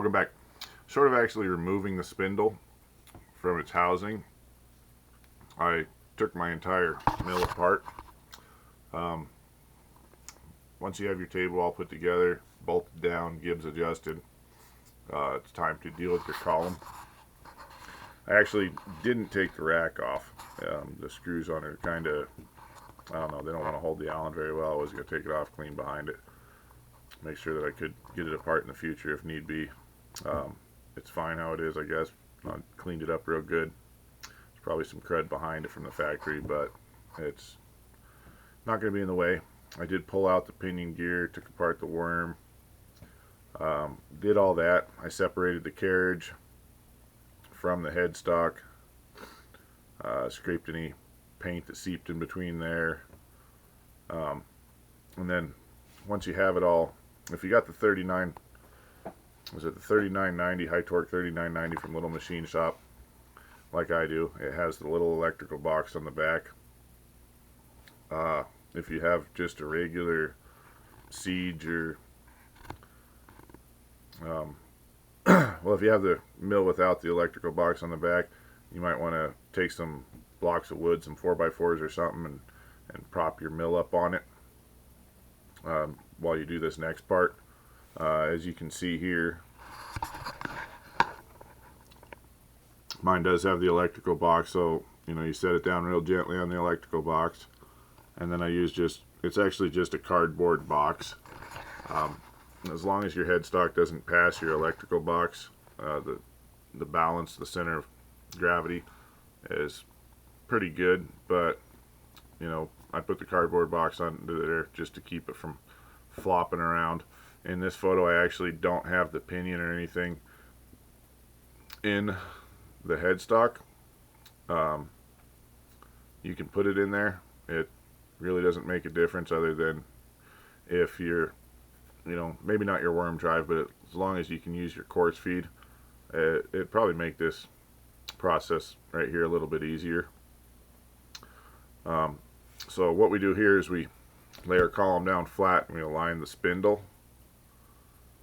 go back. Short of actually removing the spindle from its housing, I took my entire mill apart. Once you have your table all put together, bolted down, gibs adjusted, it's time to deal with your column. I actually didn't take the rack off. The screws on it are kind of, I don't know, they don't want to hold the Allen very well. I was going to take it off, clean behind it, make sure that I could get it apart in the future if need be. It's fine how it is, I guess. I cleaned it up real good. There's probably some crud behind it from the factory, but it's not going to be in the way. I did pull out the pinion gear, took apart the worm, did all that. I separated the carriage from the headstock, scraped any paint that seeped in between there, and then once you have it all, if you got the 3990 high torque 3990 from Little Machine Shop, like I do, it has the little electrical box on the back. If you have just a regular Sieg or well, if you have the mill without the electrical box on the back, you might want to take some blocks of wood, some 4x4s or something, and prop your mill up on it while you do this next part. As you can see here, mine does have the electrical box, so you set it down real gently on the electrical box, and then I use it's actually just a cardboard box. As long as your headstock doesn't pass your electrical box, the balance, the center of gravity is pretty good, but I put the cardboard box under there just to keep it from flopping around. In this photo, I actually don't have the pinion or anything in the headstock. You can put it in there. It really doesn't make a difference, other than if you're maybe not your worm drive, but as long as you can use your coarse feed, it'd probably make this process right here a little bit easier. So what we do here is we lay our column down flat and we align the spindle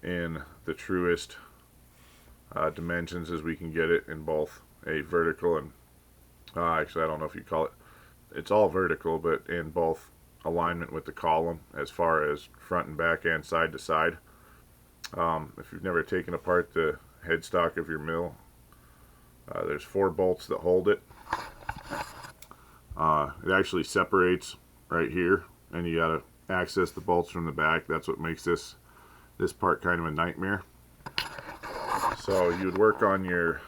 in the truest dimensions as we can get it, in both a vertical and actually I don't know if you call it, it's all vertical, but in both alignment with the column as far as front and back and side to side. If you've never taken apart the headstock of your mill, there's 4 bolts that hold it. It actually separates right here, and you gotta access the bolts from the back. That's what makes this part kind of a nightmare. So you would work on your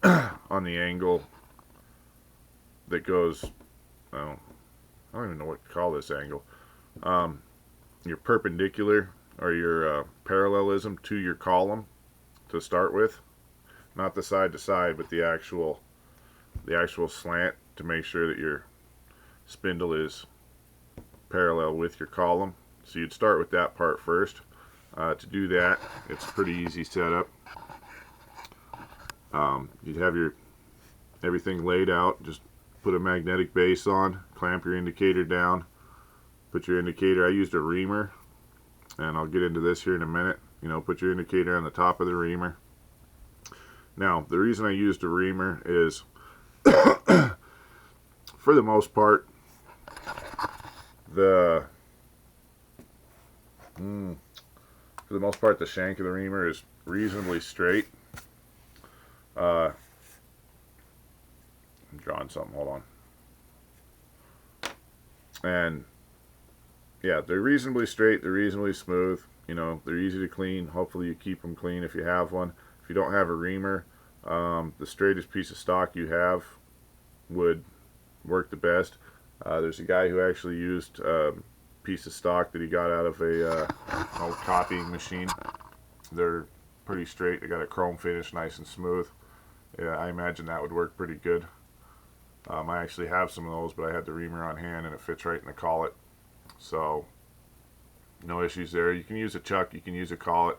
on the angle that goes, I don't even know what to call this angle. Your perpendicular or your parallelism to your column to start with, not the side to side, but the actual slant, to make sure that your spindle is parallel with your column. So you'd start with that part first. To do that, it's a pretty easy setup. You'd have everything laid out. Just put a magnetic base on, clamp your indicator down, put your indicator, I used a reamer, and I'll get into this here in a minute. Put your indicator on the top of the reamer. Now, the reason I used a reamer is for the most part, the shank of the reamer is reasonably straight. I'm drawing something, hold on. And yeah, they're reasonably straight, they're reasonably smooth, they're easy to clean. Hopefully you keep them clean if you have one. If you don't have a reamer, the straightest piece of stock you have would work the best. There's a guy who actually used a piece of stock that he got out of a old copying machine. They're pretty straight, they got a chrome finish, nice and smooth. Yeah, I imagine that would work pretty good. I actually have some of those, but I had the reamer on hand and it fits right in the collet, so no issues there. You can use a chuck, you can use a collet.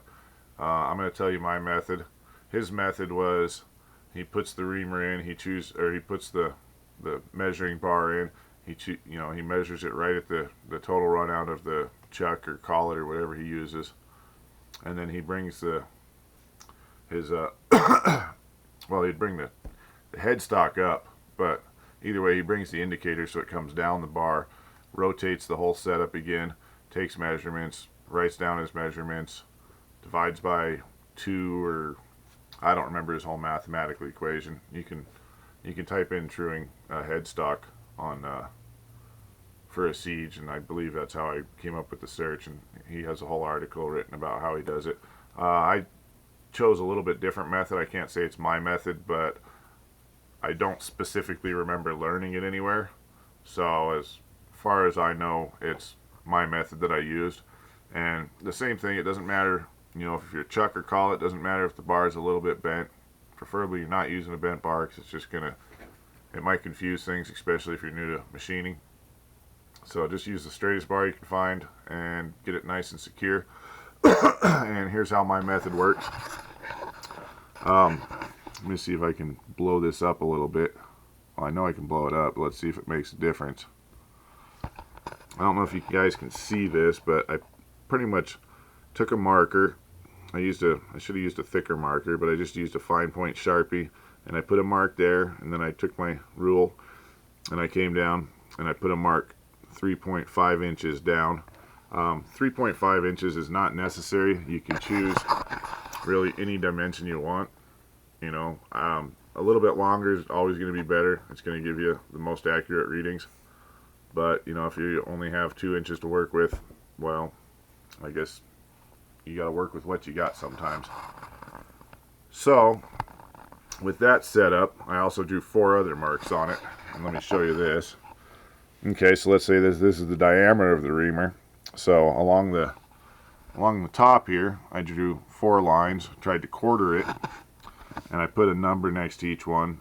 I'm going to tell you my method. His method was, he puts the reamer in, he puts the measuring bar in, he measures it right at the total run out of the chuck or collet or whatever he uses, and then he brings the his well, he'd bring the headstock up, but either way, he brings the indicator so it comes down the bar, rotates the whole setup again, takes measurements, writes down his measurements, divides by 2, or I don't remember his whole mathematical equation. You can type in truing headstock on for a Siege, and I believe that's how I came up with the search, and he has a whole article written about how he does it. I chose a little bit different method. I can't say it's my method, but I don't specifically remember learning it anywhere. So as far as I know, it's my method that I used. And the same thing, it doesn't matter, you know, if you're chuck or call, it doesn't matter if the bar is a little bit bent. Preferably you're not using a bent bar, because it's just gonna, it might confuse things, especially if you're new to machining. So just use the straightest bar you can find and get it nice and secure. And here's how my method works. Let me see if I can blow this up a little bit. Well, I know I can blow it up. Let's see if it makes a difference. I don't know if you guys can see this, but I pretty much took a marker. I should have used a thicker marker, but I just used a fine point Sharpie, and I put a mark there, and then I took my rule and I came down and I put a mark 3.5 inches down. 3.5 inches is not necessary. You can choose really any dimension you want. You know, a little bit longer is always going to be better. It's going to give you the most accurate readings. But, you know, if you only have 2 inches to work with, well, I guess you got to work with what you got sometimes. So, with that set up, I also drew 4 other marks on it. And let me show you this. Okay, so let's say this is the diameter of the reamer. So along the top here, I drew 4 lines, tried to quarter it, and I put a number next to each one.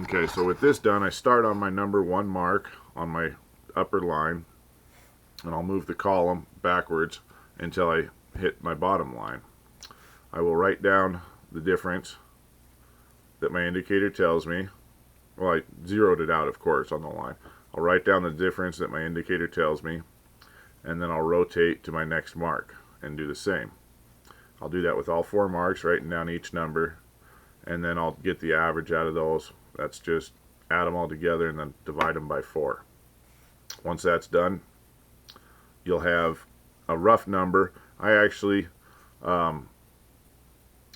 Okay, so with this done, I start on my number 1 mark on my upper line, and I'll move the column backwards until I hit my bottom line. I will write down the difference that my indicator tells me. Well, I zeroed it out, of course, on the line. I'll write down the difference that my indicator tells me, and then I'll rotate to my next mark and do the same. I'll do that with all 4 marks, writing down each number, and then I'll get the average out of those. That's just add them all together and then divide them by 4. Once that's done, you'll have a rough number. I actually went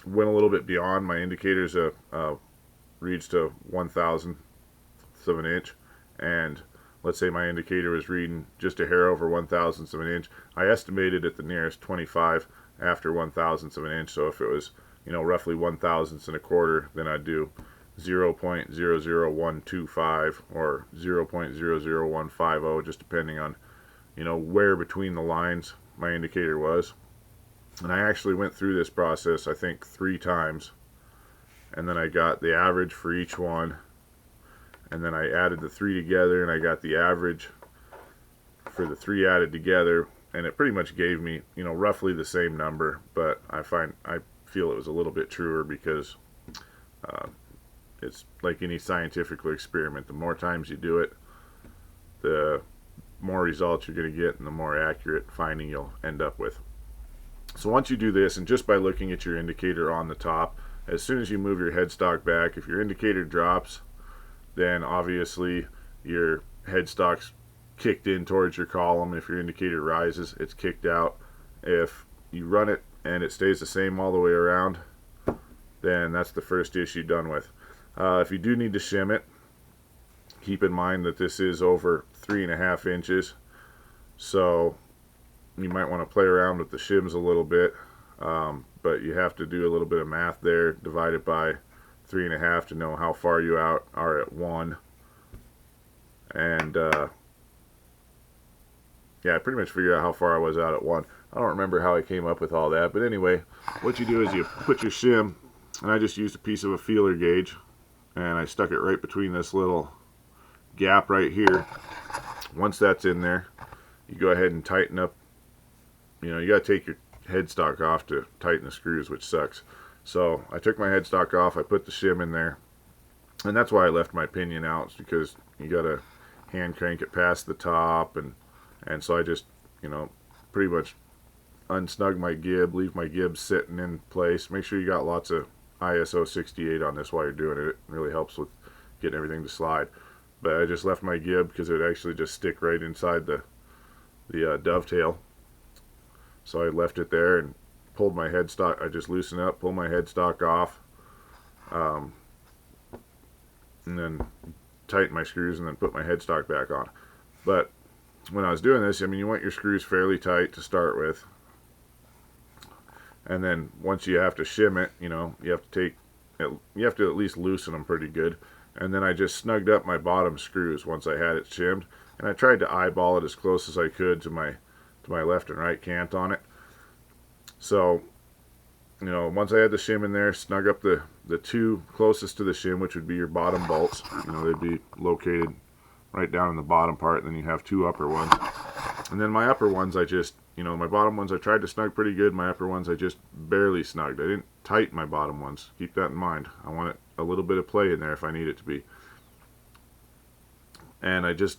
a little bit beyond. My indicator's reads to 1/1000th of an inch, and let's say my indicator was reading just a hair over 1/1000th of an inch. I estimated at the nearest 25 after 1/1000th of an inch. So if it was, you know, roughly 1/1000th and a quarter, then I'd do 0.00125 or 0.00150, just depending on, you know, where between the lines my indicator was. And I actually went through this process, I think, 3 times, and then I got the average for each one, and then I added the 3 together, and I got the average for the 3 added together, and it pretty much gave me, you know, roughly the same number. But I feel it was a little bit truer, because it's like any scientific experiment. The more times you do it, the more results you're going to get, and the more accurate finding you'll end up with. So once you do this, and just by looking at your indicator on the top, as soon as you move your headstock back, if your indicator drops, then obviously your headstock's kicked in towards your column. If your indicator rises, it's kicked out. If you run it and it stays the same all the way around, then that's the first issue done with. If you do need to shim it, keep in mind that this is over 3.5 inches, so you might want to play around with the shims a little bit, but you have to do a little bit of math there. Divide it by 3.5 to know how far you out are at 1. And yeah, I pretty much figured out how far I was out at 1. I don't remember how I came up with all that, but anyway, what you do is you put your shim, and I just used a piece of a feeler gauge, and I stuck it right between this little gap right here. Once that's in there, you go ahead and tighten up. You know, you got to take your headstock off to tighten the screws, which sucks. So I took my headstock off, I put the shim in there, and that's why I left my pinion out, because you got to hand crank it past the top, and so I just, you know, pretty much unsnug my gib, leave my gib sitting in place. Make sure you got lots of ISO 68 on this while you're doing it. It really helps with getting everything to slide. But I just left my gib because it would actually just stick right inside the dovetail. So I left it there and pulled my headstock. I just loosened up, pulled my headstock off, and then tighten my screws and then put my headstock back on. But when I was doing this, I mean, you want your screws fairly tight to start with, and then once you have to shim it, you know, you have to at least loosen them pretty good. And then I just snugged up my bottom screws once I had it shimmed, and I tried to eyeball it as close as I could to my left and right cant on it. So, you know, once I had the shim in there, snug up the two closest to the shim, which would be your bottom bolts. You know, they'd be located right down in the bottom part, and then you have two upper ones. And then my upper ones, I just, you know, my bottom ones I tried to snug pretty good. My upper ones I just barely snugged. I didn't tighten my bottom ones. Keep that in mind. I want it a little bit of play in there if I need it to be. And I just,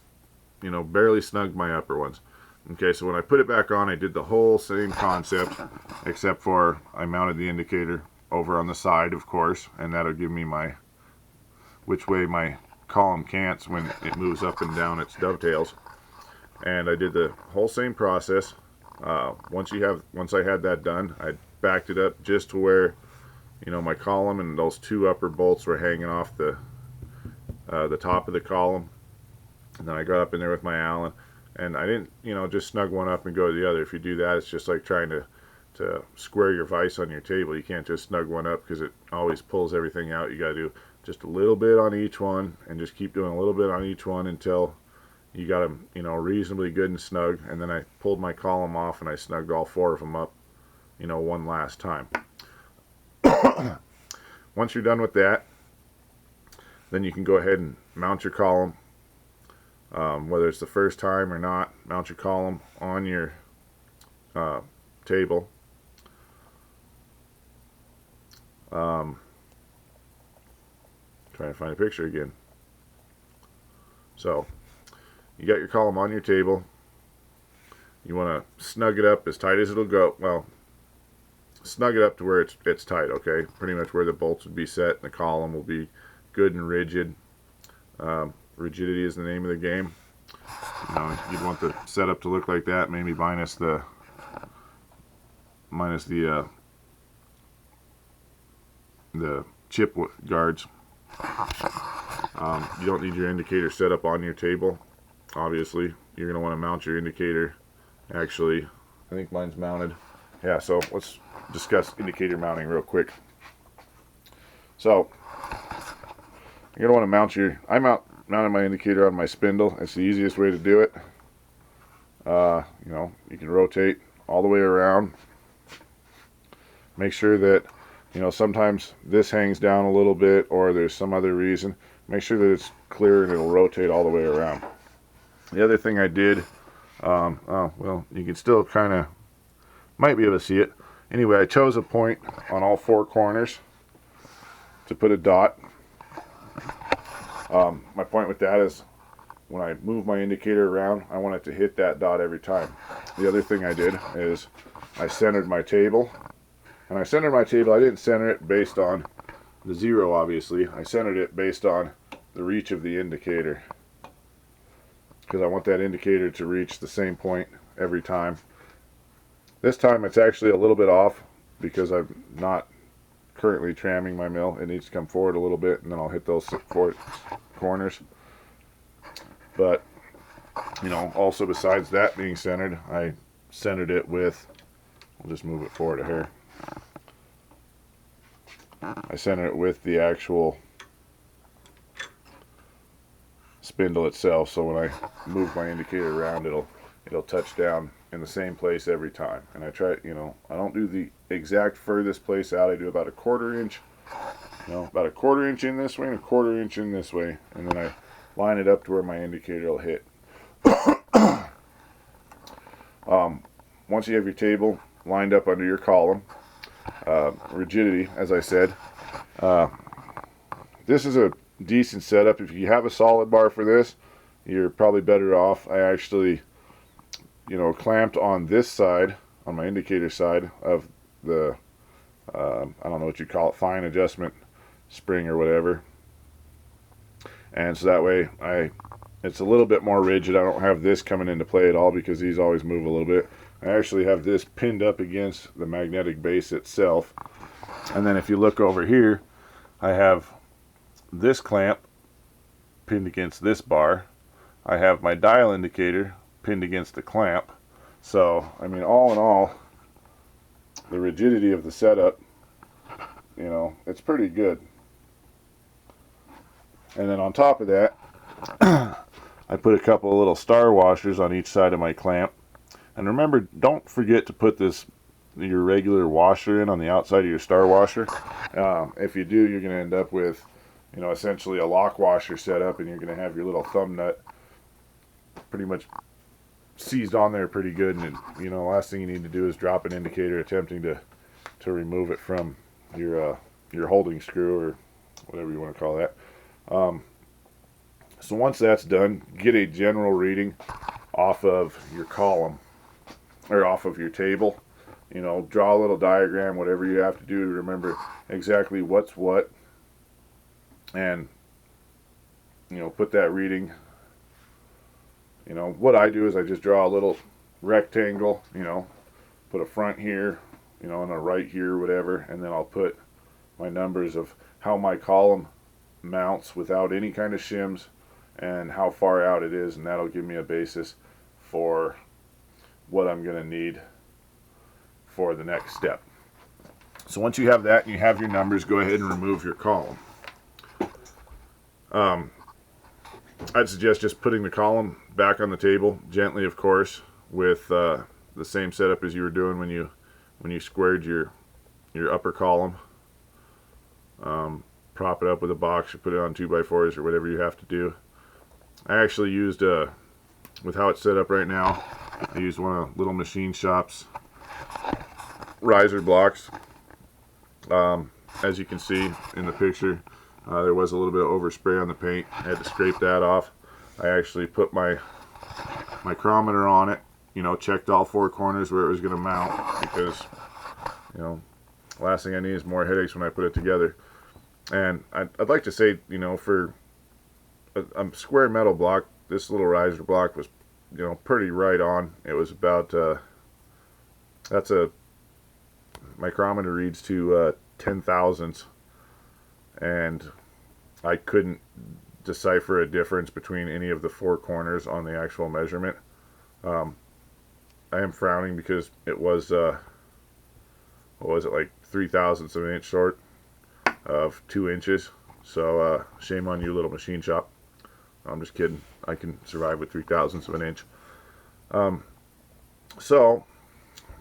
you know, barely snugged my upper ones. Okay, so when I put it back on, I did the whole same concept, except for I mounted the indicator over on the side, of course, and that'll give me my which way my column cants when it moves up and down its dovetails. And I did the whole same process. Once I had that done, I backed it up just to where, you know, my column and those two upper bolts were hanging off the top of the column. And then I got up in there with my Allen, and I didn't, you know, just snug one up and go to the other. If you do that, it's just like trying to square your vise on your table. You can't just snug one up because it always pulls everything out. You got to do just a little bit on each one, and just keep doing a little bit on each one until you got them, you know, reasonably good and snug. And then I pulled my column off and I snugged all four of them up, you know, one last time. Once you're done with that, then you can go ahead and mount your column. Whether it's the first time or not, mount your column on your table. Trying to find a picture again. So you got your column on your table. You want to snug it up as tight as it'll go. Well, snug it up to where it's tight, okay? Pretty much where the bolts would be set, and the column will be good and rigid. Rigidity is the name of the game. You know, you'd want the setup to look like that, maybe minus the chip guards. You don't need your indicator set up on your table. Obviously, you're going to want to mount your indicator. Actually, I think mine's mounted. Yeah, so let's discuss indicator mounting real quick. So, you're going to want to mount I mounted my indicator on my spindle. It's the easiest way to do it. You know, you can rotate all the way around. Make sure that, you know, sometimes this hangs down a little bit or there's some other reason. Make sure that it's clear and it'll rotate all the way around. The other thing I did, oh, well, you can still kind of, might be able to see it. Anyway, I chose a point on all four corners to put a dot. My point with that is when I move my indicator around, I want it to hit that dot every time. The other thing I did is I centered my table. And I centered my table, I didn't center it based on the zero, obviously. I centered it based on the reach of the indicator, because I want that indicator to reach the same point every time. This time it's actually a little bit off because I'm not currently tramming my mill. It needs to come forward a little bit, and then I'll hit those four corners. But, you know, also besides that being centered, I centered it with, I'll just move it forward a hair. I center it with the actual spindle itself, so when I move my indicator around, it'll touch down in the same place every time. And I try, you know, I don't do the exact furthest place out. I do about a 1/4 inch, you know, about a 1/4 inch in this way and a 1/4 inch in this way, and then I line it up to where my indicator will hit. Once you have your table lined up under your column, rigidity, as I said, this is a decent setup. If you have a solid bar for this, you're probably better off. I actually, you know, clamped on this side on my indicator side of the I don't know what you call it, fine adjustment spring or whatever. And so that way it's a little bit more rigid. I don't have this coming into play at all because these always move a little bit. I actually have this pinned up against the magnetic base itself. And then if you look over here, I have this clamp pinned against this bar. I have my dial indicator pinned against the clamp. So, I mean, all in all, the rigidity of the setup, you know, it's pretty good. And then on top of that, I put a couple of little star washers on each side of my clamp. And remember, don't forget to put your regular washer in on the outside of your star washer. If you do, you're going to end up with, you know, essentially a lock washer set up, and you're going to have your little thumb nut pretty much seized on there pretty good. And you know, last thing you need to do is drop an indicator attempting to remove it from your holding screw or whatever you want to call that. So once that's done, get a general reading off of your column or off of your table. You know, draw a little diagram, whatever you have to do to remember exactly what's what, and you know, put that reading. You know, what I do is I just draw a little rectangle, you know, put a front here, you know, and a right here, whatever, and then I'll put my numbers of how my column mounts without any kind of shims and how far out it is, and that'll give me a basis for what I'm going to need for the next step. So once you have that and you have your numbers, go ahead and remove your column. I'd suggest just putting the column back on the table, gently of course, with the same setup as you were doing when you squared your upper column. Prop it up with a box or put it on 2x4s or whatever you have to do. I actually used, with how it's set up right now, I used one of Little Machine Shop's riser blocks. As you can see in the picture, there was a little bit of overspray on the paint. I had to scrape that off. I actually put my micrometer on it, you know, checked all four corners where it was going to mount, because, you know, last thing I need is more headaches when I put it together. And I'd like to say, you know, for a square metal block, this little riser block was, you know, pretty right on. It was about, that's a micrometer reads to 10 thousandths, and I couldn't decipher a difference between any of the four corners on the actual measurement. I am frowning because it was, what was it, like 3 thousandths of an inch short of 2 inches. So shame on you, Little Machine Shop. I'm just kidding. I can survive with 3 thousandths of an inch. So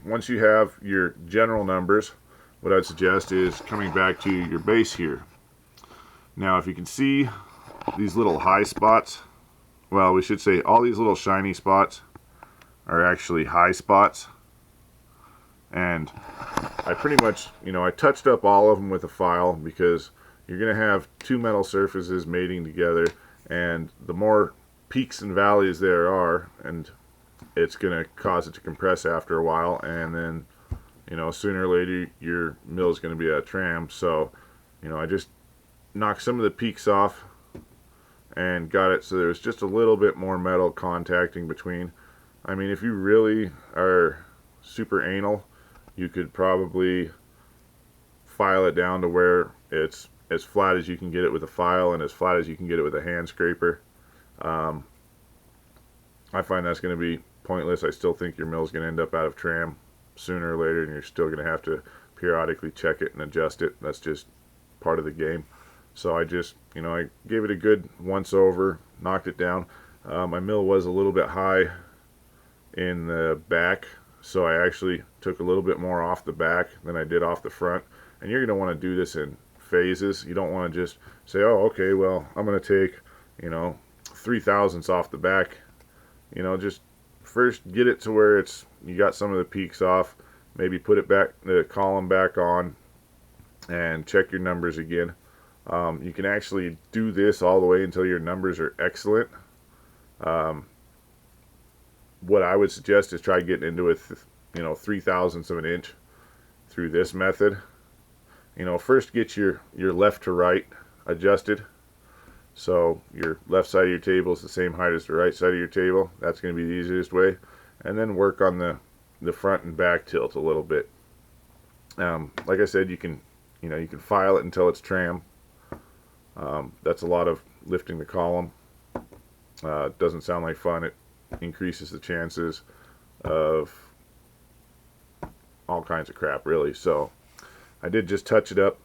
once you have your general numbers, what I'd suggest is coming back to your base here. Now if you can see these little high spots, well, we should say all these little shiny spots are actually high spots. And I pretty much, you know, I touched up all of them with a file, because you're going to have two metal surfaces mating together, and the more peaks and valleys there are, and it's going to cause it to compress after a while, and then, you know, sooner or later your mill is going to be a tram. So, you know, I just knocked some of the peaks off and got it so there's just a little bit more metal contacting between. I mean, if you really are super anal, you could probably file it down to where it's as flat as you can get it with a file and as flat as you can get it with a hand scraper. I find that's going to be pointless. I still think your mill is going to end up out of tram sooner or later, and you're still going to have to periodically check it and adjust it. That's just part of the game. So I just, you know, I gave it a good once over, knocked it down. My mill was a little bit high in the back, so I actually took a little bit more off the back than I did off the front. And you're going to want to do this in phases. You don't want to just say, oh, okay, well, I'm going to take, you know, 3 thousandths off the back. You know, just first get it to where it's, you got some of the peaks off, maybe put it back, the column back on, and check your numbers again. You can actually do this all the way until your numbers are excellent. What I would suggest is try getting into it 0.03 of an inch through this method. First get your left to right adjusted, so your left side of your table is the same height as the right side of your table. That's going to be the easiest way. And then work on the front and back tilt a little bit. Like I said, you can file it until it's tram. That's a lot of lifting the column. It doesn't sound like fun. It increases the chances of all kinds of crap, really. So I did just touch it up.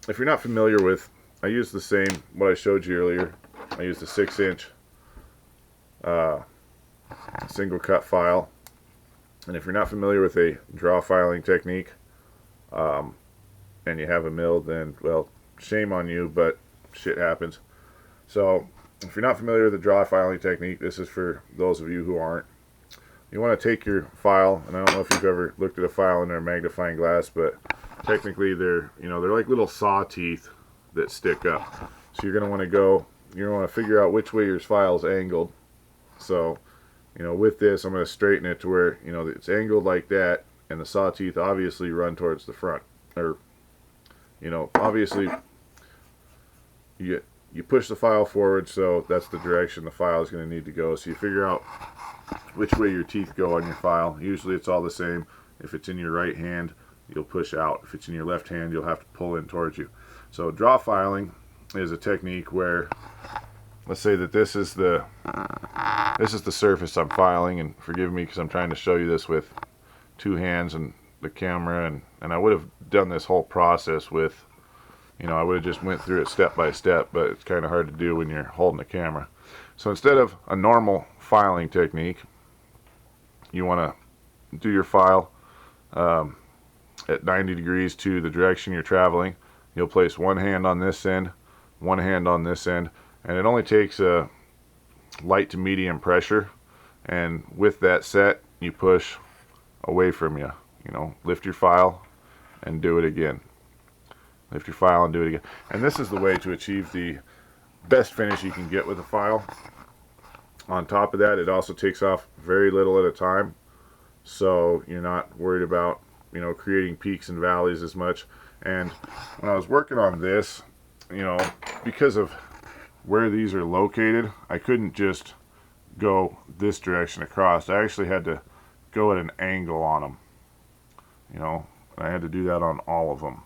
If you're not familiar with, I use the same, what I showed you earlier. I used a 6-inch single cut file. And if you're not familiar with a draw filing technique, and you have a mill, then, well, shame on you, but shit happens. So if you're not familiar with the draw filing technique, this is for those of you who aren't. You want to take your file, and I don't know if you've ever looked at a file in a magnifying glass, but technically they're like little saw teeth that stick up. So you're going to want to figure out which way your file's angled. So, with this, I'm going to straighten it to where, it's angled like that, and the saw teeth obviously run towards the front. Or, obviously you push the file forward, so that's the direction the file is going to need to go. So you figure out which way your teeth go on your file. Usually it's all the same. If it's in your right hand, you'll push out. If it's in your left hand, you'll have to pull in towards you. So draw filing is a technique where, let's say that this is the surface I'm filing, and forgive me because I'm trying to show you this with two hands and the camera, and I would have done this whole process with, I would have just went through it step by step, but it's kind of hard to do when you're holding the camera. So instead of a normal filing technique, you want to do your file at 90 degrees to the direction you're traveling. You'll place one hand on this end, one hand on this end, and it only takes a light to medium pressure, and with that set, you push away from you. Lift your file and do it again. Lift your file and do it again. And this is the way to achieve the best finish you can get with a file. On top of that, it also takes off very little at a time, so you're not worried about creating peaks and valleys as much. And when I was working on this, because of where these are located, I couldn't just go this direction across. I actually had to go at an angle on them. I had to do that on all of them.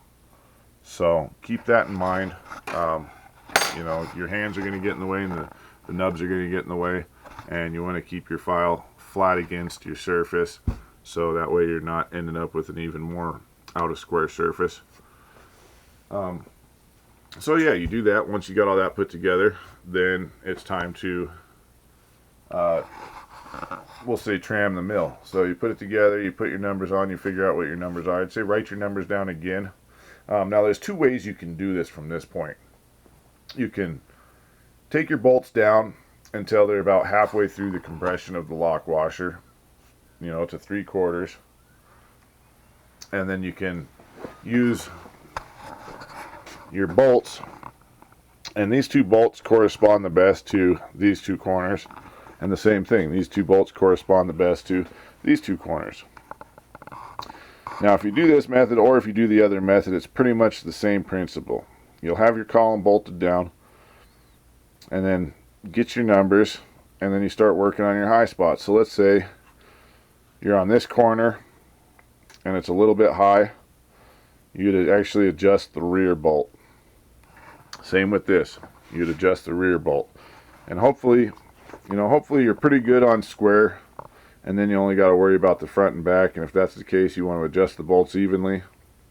So keep that in mind. Your hands are going to get in the way, and the nubs are going to get in the way, and you want to keep your file flat against your surface, so that way you're not ending up with an even more out of square surface. So yeah, you do that. Once you got all that put together, then it's time to we'll say tram the mill. So you put it together, you put your numbers on, you figure out what your numbers are. I'd say write your numbers down again. Now there's two ways you can do this from this point. You can take your bolts down until they're about halfway through the compression of the lock washer, to 3/4, and then you can use your bolts, and these two bolts correspond the best to these two corners, and the same thing, these two bolts correspond the best to these two corners. Now if you do this method, or if you do the other method, it's pretty much the same principle. You'll have your column bolted down, and then get your numbers, and then you start working on your high spots. So let's say you're on this corner and it's a little bit high. You'd actually adjust the rear bolt. Same with this, you'd adjust the rear bolt, and hopefully you're pretty good on square, and then you only got to worry about the front and back. And if that's the case, you want to adjust the bolts evenly.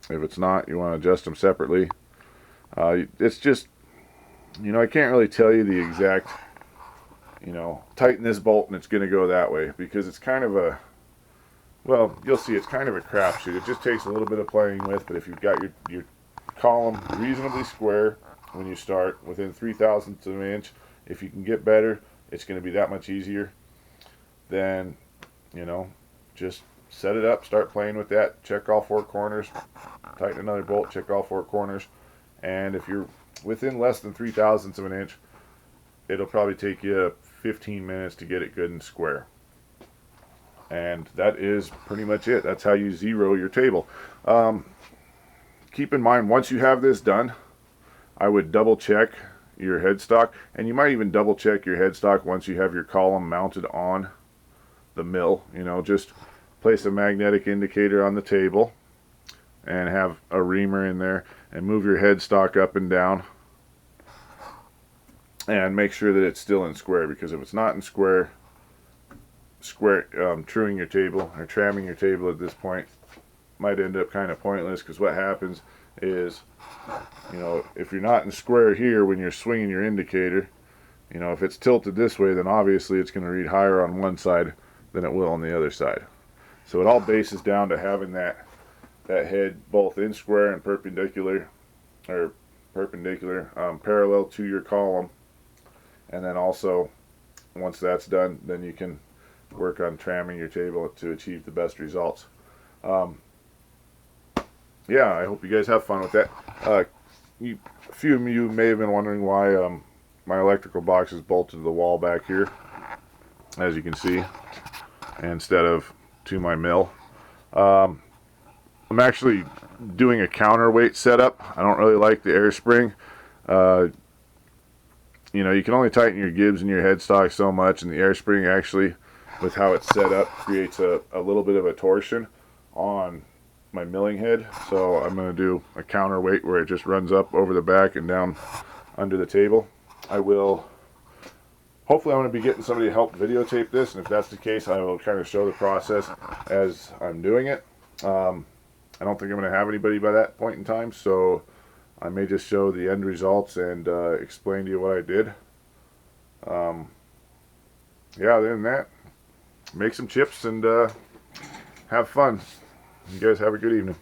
If it's not, you want to adjust them separately. It's just, I can't really tell you the exact, tighten this bolt and it's going to go that way, because it's kind of a, well, you'll see, it's kind of a crapshoot. It just takes a little bit of playing with, but if you've got your column reasonably square when you start, within 0.03 of an inch, if you can get better, it's going to be that much easier. Then, just set it up, start playing with that, check all 4 corners, tighten another bolt, check all 4 corners, and if you're within less than 0.03 of an inch, it'll probably take you 15 minutes to get it good and square. And that is pretty much it. That's how you zero your table. Keep in mind, once you have this done, I would double check your headstock, and you might even double check your headstock once you have your column mounted on the mill. You know, just place a magnetic indicator on the table and have a reamer in there and move your headstock up and down and make sure that it's still in square, because if it's not in square, truing your table or tramming your table at this point might end up kind of pointless, because what happens is, you know, if you're not in square here when you're swinging your indicator, you know, if it's tilted this way, then obviously it's going to read higher on one side than it will on the other side. So it all bases down to having that head both in square and perpendicular, parallel to your column. And then also, once that's done, then you can work on tramming your table to achieve the best results. Yeah, I hope you guys have fun with that. A few of you may have been wondering why my electrical box is bolted to the wall back here, as you can see, instead of to my mill. I'm actually doing a counterweight setup. I don't really like the air spring. You know, you can only tighten your gibs and your headstock so much, and the air spring actually, with how it's set up, creates a little bit of a torsion on my milling head. So I'm going to do a counterweight where it just runs up over the back and down under the table. Hopefully I'm going to be getting somebody to help videotape this, and if that's the case, I will kind of show the process as I'm doing it. I don't think I'm going to have anybody by that point in time, so I may just show the end results and explain to you what I did. Yeah, other than that, make some chips and have fun. You guys have a good evening.